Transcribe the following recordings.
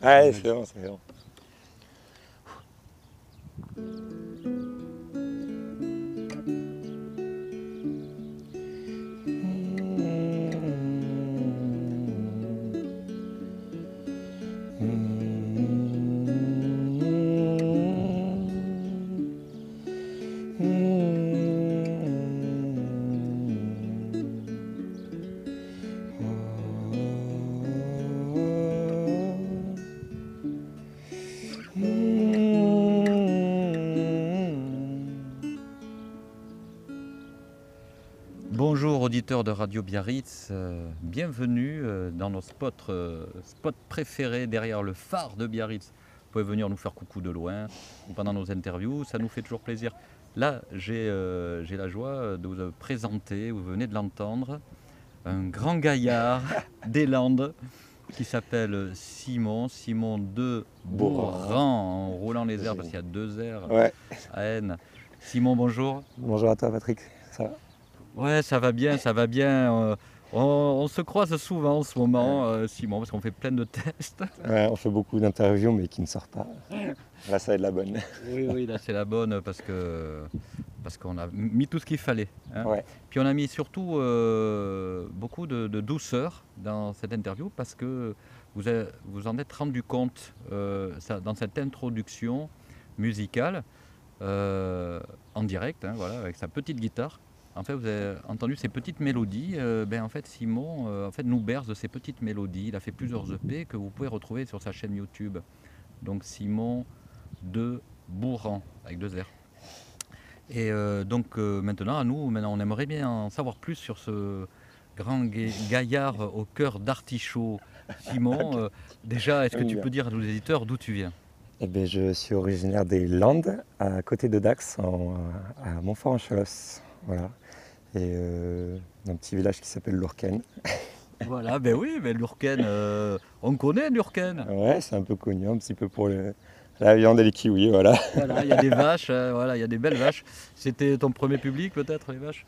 Ouais, c'est bon, c'est bon. Bonjour auditeurs de Radio Biarritz, bienvenue dans nos spots préférés derrière le phare de Biarritz. Vous pouvez venir nous faire coucou de loin ou pendant nos interviews, ça nous fait toujours plaisir. Là, j'ai la joie de vous présenter, vous venez de l'entendre, un grand gaillard des Landes qui s'appelle Simon de Bourran, en roulant les airs parce qu'il y a deux airs Ouais. à N. Simon, bonjour. Bonjour à toi, Patrick. Ça va? Ouais, ça va bien, ça va bien. On se croise souvent en ce moment, Simon, parce qu'on fait plein de tests. Ouais, on fait beaucoup d'interviews, mais qui ne sortent pas. Là, ça va être la bonne. Oui, là c'est la bonne parce qu'on a mis tout ce qu'il fallait, hein. Ouais. Puis on a mis surtout beaucoup de douceur dans cette interview parce que vous en êtes rendu compte dans cette introduction musicale en direct, hein, voilà, avec sa petite guitare. En fait, vous avez entendu ces petites mélodies. En fait, Simon nous berce de ces petites mélodies. Il a fait plusieurs EP que vous pouvez retrouver sur sa chaîne YouTube. Donc Simon de Bourran, avec deux R. Et maintenant, on aimerait bien en savoir plus sur ce grand gaillard au cœur d'artichaut. Simon, déjà, est-ce que tu peux dire à nos éditeurs d'où tu viens? Eh bien, je suis originaire des Landes, à côté de Dax, à Montfort-en-Chalosse. Voilà. Et d'un petit village qui s'appelle Lourquen. Voilà, ben oui, mais Lurken, on connaît Lurken. Ouais, c'est un peu connu, un petit peu pour la viande et les kiwis, voilà. Voilà, il y a des vaches, voilà, il y a des belles vaches. C'était ton premier public peut-être, les vaches?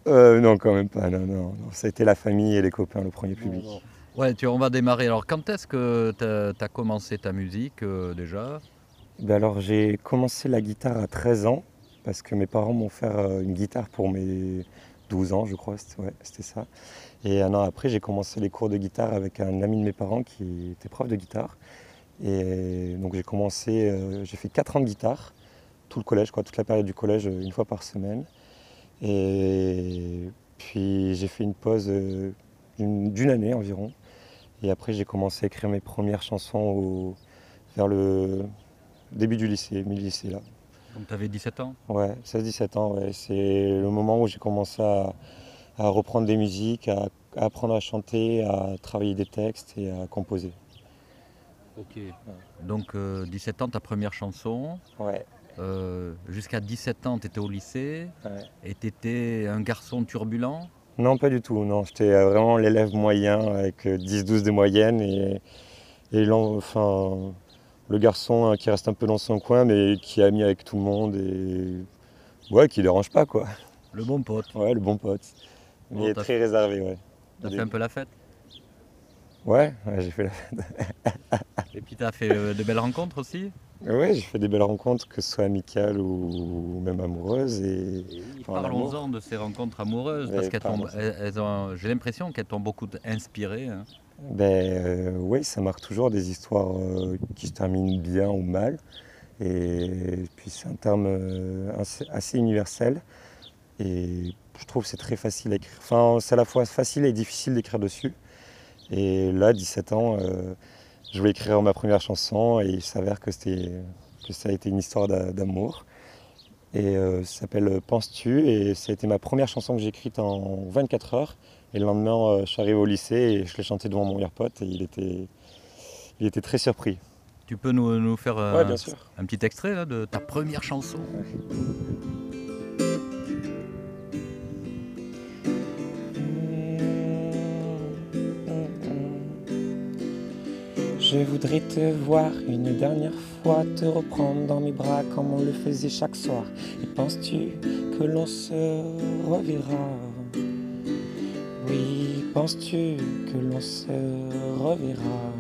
Non, quand même pas, non. Ça a été la famille et les copains, le premier public. Bon. Ouais, on va démarrer. Alors, quand est-ce que tu as commencé ta musique déjà? Ben alors, j'ai commencé la guitare à 13 ans, parce que mes parents m'ont offert une guitare pour mes 12 ans, je crois, c'était ça. Et un an après, j'ai commencé les cours de guitare avec un ami de mes parents qui était prof de guitare. Et donc j'ai fait 4 ans de guitare, tout le collège, toute la période du collège, une fois par semaine. Et puis j'ai fait une pause d'une année environ. Et après, j'ai commencé à écrire mes premières chansons vers le début du lycée, mi-lycée là. Donc, tu avais 17 ans? Ouais, 16-17 ans, ouais. C'est le moment où j'ai commencé à reprendre des musiques, à apprendre à chanter, à travailler des textes et à composer. Ok. Donc, 17 ans, ta première chanson. Ouais. Jusqu'à 17 ans, tu étais au lycée. Ouais. Et tu étais un garçon turbulent? Non, pas du tout. Non, j'étais vraiment l'élève moyen avec 10-12 de moyenne le garçon qui reste un peu dans son coin mais qui est ami avec tout le monde et ouais, qui dérange pas quoi. Le bon pote. Ouais, le bon pote. Mais Bon, très réservé, ouais. T'as fait un peu la fête? Ouais, j'ai fait la fête. Et puis tu as fait de belles rencontres aussi? Ouais, j'ai fait des belles rencontres, que ce soit amicales ou même amoureuses. Parlons-en de ces rencontres amoureuses, parce qu'j'ai l'impression qu'elles t'ont beaucoup inspiré, hein. Oui, ça marque toujours des histoires qui se terminent bien ou mal. Et puis c'est un terme assez universel. Et je trouve que c'est très facile à écrire. Enfin, c'est à la fois facile et difficile d'écrire dessus. Et là, 17 ans, je voulais écrire ma première chanson et il s'avère que ça a été une histoire d'amour. Et ça s'appelle Penses-tu et ça a été ma première chanson que j'ai écrite en 24 heures. Et le lendemain, je suis arrivé au lycée et je l'ai chantée devant mon meilleur pote et il était très surpris. Tu peux nous faire Ouais, bien sûr. un petit extrait là, de ta première chanson? Je voudrais te voir une dernière fois, te reprendre dans mes bras comme on le faisait chaque soir. Et penses-tu que l'on se reverra? Oui, penses-tu que l'on se reverra?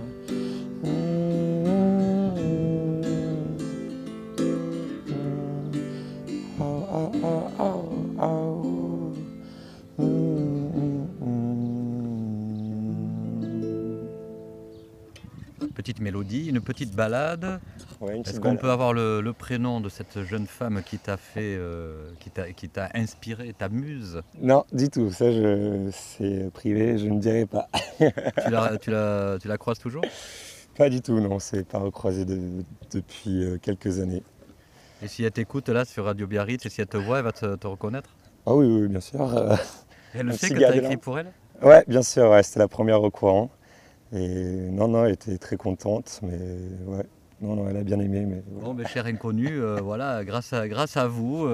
Petite mélodie, une petite balade. Ouais, une Est-ce petite qu'on balade. peut avoir le prénom de cette jeune femme qui t'a fait, qui t'a inspiré, ta muse? Non, du tout, ça c'est privé, je ne dirai pas. Tu la croises toujours? Pas du tout, non, c'est pas recroisé depuis quelques années. Et si elle t'écoute là sur Radio Biarritz et si elle te voit, elle va te reconnaître? Ah oui, oui, bien sûr. Et elle Un sait petit que tu as gars de écrit là. pour elle? Ouais, bien sûr, ouais, c'était la première au courant. Et non, non, elle était très contente, mais ouais, non, non, elle a bien aimé, mais voilà. Bon, mes chers inconnus, voilà, grâce à vous,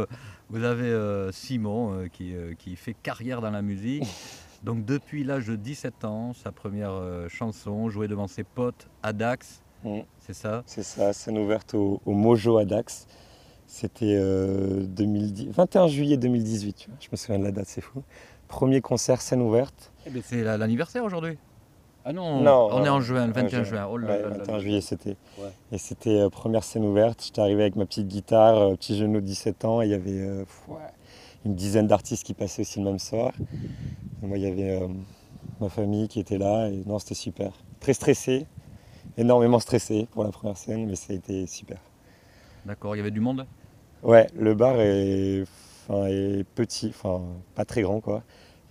vous avez Simon qui fait carrière dans la musique. Donc depuis l'âge de 17 ans, sa première chanson, jouée devant ses potes à Dax, Mm. c'est ça? C'est ça, scène ouverte au Mojo à Dax. C'était 21 juillet 2018, tu vois. Je me souviens de la date, c'est fou. Premier concert, scène ouverte. Eh bien, c'est l'anniversaire aujourd'hui. Ah non, Non, on est en non, juin, le en 21 juin. Oh là Ouais, là là 21 là. juillet c'était. Ouais. Et c'était première scène ouverte. J'étais arrivé avec ma petite guitare, petit genou de 17 ans. Et il y avait ouais, une dizaine d'artistes qui passaient aussi le même soir. Et moi, il y avait ma famille qui était là. Et non, c'était super. Très stressé, énormément stressé pour la première scène, mais ça a été super. D'accord, il y avait du monde? Ouais, le bar est petit, enfin pas très grand quoi.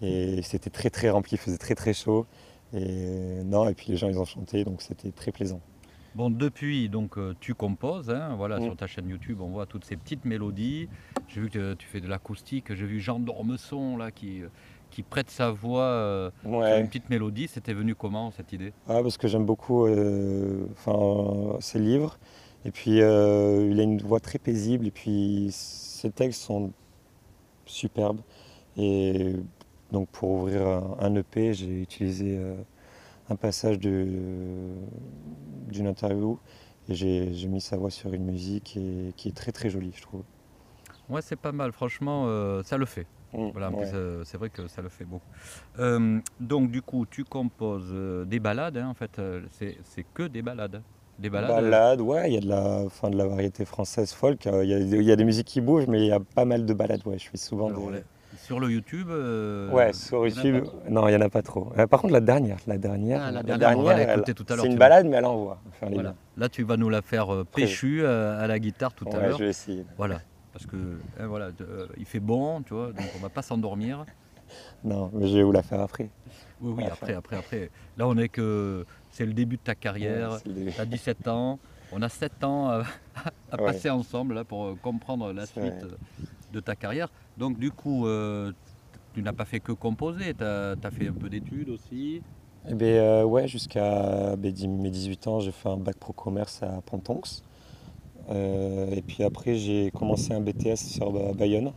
Et c'était très très rempli, il faisait très très chaud. Et non, et puis les gens ils ont chanté, donc c'était très plaisant. Bon, depuis, donc, tu composes, hein, voilà, Mm. sur ta chaîne YouTube, on voit toutes ces petites mélodies. J'ai vu que tu fais de l'acoustique, j'ai vu Jean Dormesson, là, qui prête sa voix sur une Ouais, petite mélodie. C'était venu comment, cette idée? parce que j'aime beaucoup ses livres. Et puis il a une voix très paisible, et puis ses textes sont superbes. Et donc pour ouvrir un EP, j'ai utilisé un passage d'une interview et j'ai mis sa voix sur une musique qui est très très jolie, je trouve. Ouais, c'est pas mal, franchement, ça le fait. Voilà, en plus, Ouais. c'est vrai que ça le fait beaucoup. Donc, du coup, tu composes des ballades, hein, en fait, c'est que des ballades. Des balades, Ballade, ouais, il y a de la variété française folk. Il y a des musiques qui bougent, mais il y a pas mal de ballades. Ouais, je fais souvent alors, des. sur le YouTube, Ouais, sur il y en a pas YouTube, trop. non, il y en a pas trop. Par contre, Ah, la dernière, on va l'écouter tout à c'est l'heure. une balade, mais elle envoie. Enfin, elle est Voilà. bien. Là, tu vas nous la faire Très. péchue à la guitare tout à Ouais, l'heure. je vais essayer. Voilà. Parce que voilà, il fait bon, tu vois, donc on va pas s'endormir. Non, mais je vais vous la faire après. Oui, oui, À la fin. après. Là, on est que c'est le début de ta Ouais, carrière. c'est le début. Tu as 17 ans. On a 7 ans à Ouais, passer ensemble là, pour comprendre la c'est suite vrai. de ta carrière. Donc, du coup, tu n'as pas fait que composer. Tu as fait un peu d'études aussi. Eh ben, ouais, jusqu'à mes 18 ans, j'ai fait un bac pro commerce à Pontonx. Et puis après, j'ai commencé un BTS sur Bayonne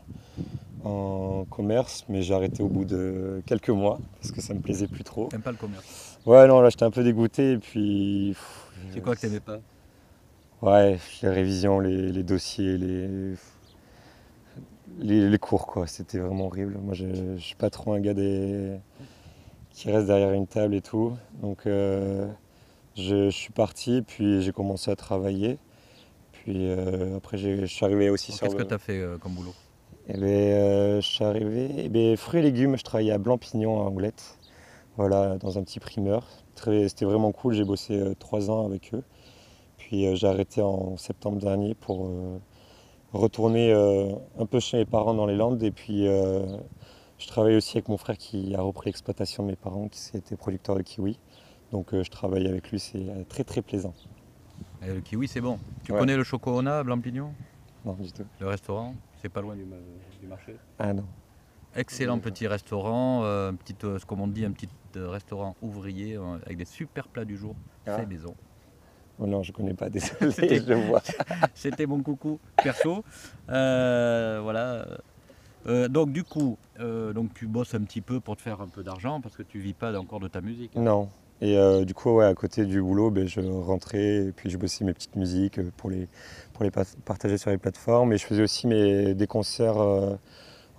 en commerce, mais j'ai arrêté au bout de quelques mois parce que ça me plaisait plus trop. T'aimes pas le commerce. Ouais, non, là j'étais un peu dégoûté. Et puis, C'est quoi que t'aimais pas? ouais, les révisions, les dossiers, les cours, quoi. C'était vraiment horrible. Moi, je suis pas trop un gars qui reste derrière une table et tout. Donc, je suis parti, puis j'ai commencé à travailler. Puis après, je suis arrivé aussi Alors, sur qu'est-ce que le. tu as fait comme boulot? Eh ben, je suis arrivé. Eh ben, fruits et légumes, je travaillais à Blanc-Pignon à Anglette. Voilà, dans un petit primeur. C'était vraiment cool. J'ai bossé 3 ans avec eux. Puis j'ai arrêté en septembre dernier pour retourner un peu chez mes parents dans les Landes. Et puis je travaille aussi avec mon frère qui a repris l'exploitation de mes parents, qui était producteur de kiwi. Donc je travaille avec lui, c'est très très plaisant. Le kiwi, c'est bon. Tu Ouais, connais le Chocorona à Blampignon? non du tout. Le restaurant? C'est pas loin du marché. Ah non. Excellent petit restaurant, comme on dit, un petit restaurant ouvrier avec des super plats du jour, Ah. fait maison. Oh non, je connais pas, désolé, C'était- je le vois. C'était mon coucou perso. Voilà. Donc du coup, donc tu bosses un petit peu pour te faire un peu d'argent parce que tu vis pas encore de ta musique. Non. Et du coup, ouais, à côté du boulot, ben, je rentrais et puis je bossais mes petites musiques pour les partager sur les plateformes. Et je faisais aussi des concerts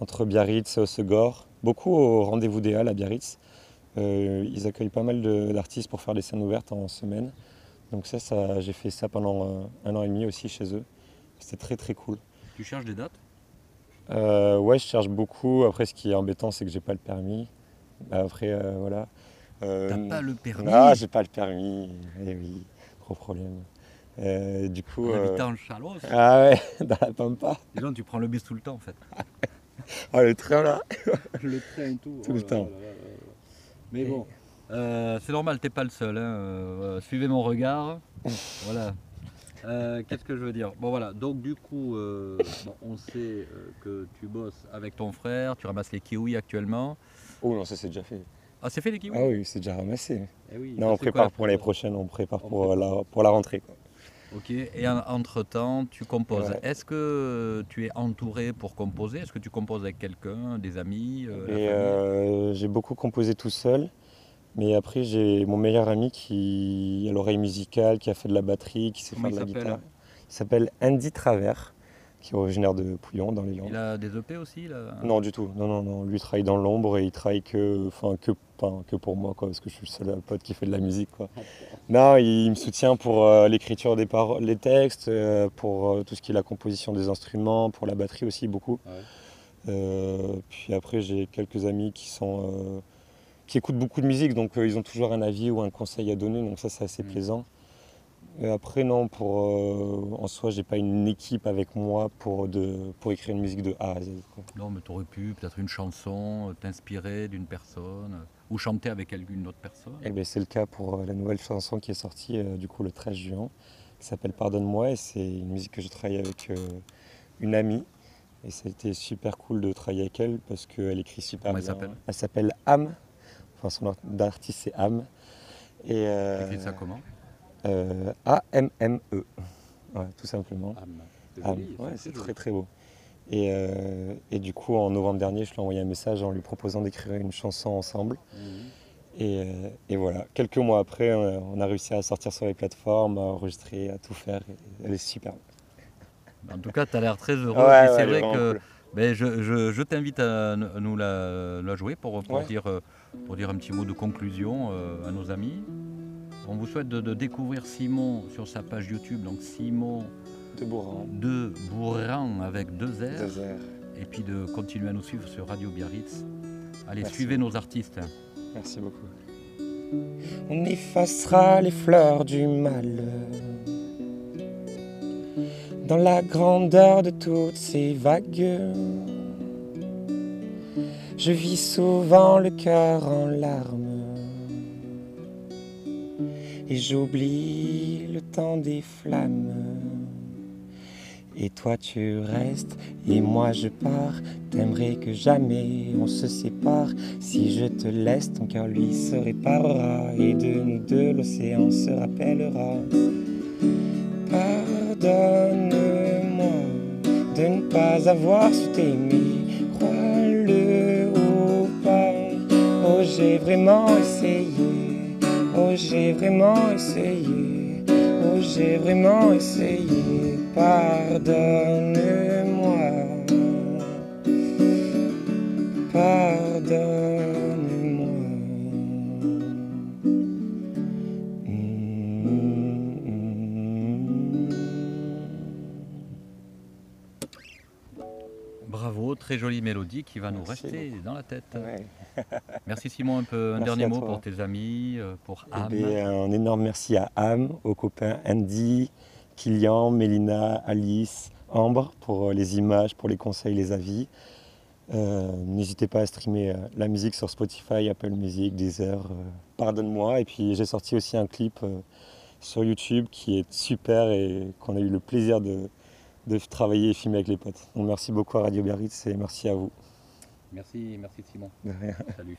entre Biarritz et Hossegor, beaucoup au Rendez-vous des Halles à Biarritz. Ils accueillent pas mal d'artistes pour faire des scènes ouvertes en semaine. Donc j'ai fait ça pendant 1 an et demi aussi chez eux. C'était très très cool. Tu cherches des dates? Ouais, je cherche beaucoup. Après, ce qui est embêtant, c'est que j'ai pas le permis. Après, voilà. T'as pas le Ah, permis j'ai pas le permis. Eh oui, gros problème. Du coup, en habitant en Chalosse. ah ouais, dans la pampa. Les gens, tu prends le bus tout le temps en fait. Oh, le train là, Le train et tout. tout le temps. Mais bon, c'est normal, t'es pas le seul, hein, suivez mon regard. Voilà. Qu'est-ce que je veux dire? Bon voilà, donc du coup, bon, on sait que tu bosses avec ton frère, tu ramasses les kiwis actuellement. Oh non, ça c'est déjà fait. Ah, c'est fait les kiwis? Ah oui, c'est déjà ramassé. Eh oui, Non, ça on c'est quoi la prépare pour l'année prochaine? prochaine, on prépare On pour prépare. pour la rentrée, quoi. Ok, et entre-temps, tu composes. Ouais. Est-ce que tu es entouré pour composer? Est-ce que tu composes avec quelqu'un, des amis, la Et famille? j'ai beaucoup composé tout seul, mais après j'ai mon meilleur ami qui a l'oreille musicale, qui a fait de la batterie, qui sait Comment faire il de la s'appelle? guitare. Il s'appelle Andy Travers, qui est originaire de Pouillon, dans les Il Landes. a des EP aussi là? Non, du tout. Non, non, non. Lui il travaille dans l'ombre et il travaille que pour moi, quoi, parce que je suis le seul pote qui fait de la musique, quoi. Non, il me soutient pour l'écriture des paroles, les textes, pour tout ce qui est la composition des instruments, pour la batterie aussi beaucoup. Ouais. Puis après, j'ai quelques amis qui écoutent beaucoup de musique, donc ils ont toujours un avis ou un conseil à donner, donc ça c'est assez Mm. plaisant. Et après, non, en soi, j'ai pas une équipe avec moi pour écrire une musique de A à Z, quoi. Non, mais tu aurais pu peut-être une chanson, t'inspirer d'une personne, ou chanter avec une autre personne. Et ben, c'est le cas pour la nouvelle chanson qui est sortie du coup le 13 juin, qui s'appelle Pardonne-moi, et c'est une musique que j'ai travaillée avec une amie. Et ça a été super cool de travailler avec elle parce qu'elle écrit super Comment elle bien. s'appelle? Elle s'appelle Am, enfin son nom d'artiste c'est Am. Et T'écris ça comment? Amme, ouais, tout simplement. Am. C'est Am, joli, ouais, c'est joli. très très beau. Et du coup, en novembre dernier, je lui ai envoyé un message en lui proposant d'écrire une chanson ensemble. Mhm. Et voilà, quelques mois après, on a réussi à sortir sur les plateformes, à enregistrer, à tout faire. Et elle est super. En tout cas, tu as l'air très Ouais, heureux et ouais, c'est elle est vrai vraiment que cool. ben, je t'invite à nous la jouer Ouais, pour dire un petit mot de conclusion à nos amis. On vous souhaite de découvrir Simon sur sa page YouTube, donc Simon de Bourran, de Bourran avec deux R, Désert. et puis de continuer à nous suivre sur Radio Biarritz. Allez, Merci. suivez nos artistes. Merci beaucoup. On effacera les fleurs du mal dans la grandeur de toutes ces vagues. Je vis souvent le cœur en larmes et j'oublie le temps des flammes. Et toi tu restes et moi je pars. T'aimerais que jamais on se sépare. Si je te laisse, ton cœur lui se réparera. Et de nous deux l'océan se rappellera. Pardonne-moi de ne pas avoir su t'aimer. Crois-le ou pas. Oh j'ai vraiment essayé. Oh j'ai vraiment essayé. Oh j'ai vraiment essayé. Pardonne-moi. Pardonne-moi. Bravo, très jolie mélodie qui va nous Merci rester dans la tête. Ouais. Merci Simon, un Merci dernier à mot toi. pour tes amis, pour Eh Am. bien, un énorme merci à Am, aux copains Andy, Kylian, Mélina, Alice, Ambre pour les images, pour les conseils, les avis. N'hésitez pas à streamer la musique sur Spotify, Apple Music, Deezer. Pardonne-moi. Et puis j'ai sorti aussi un clip sur YouTube qui est super et qu'on a eu le plaisir de travailler et filmer avec les potes. Donc merci beaucoup à Radio Biarritz et merci à vous. Merci Simon. De rien. Salut.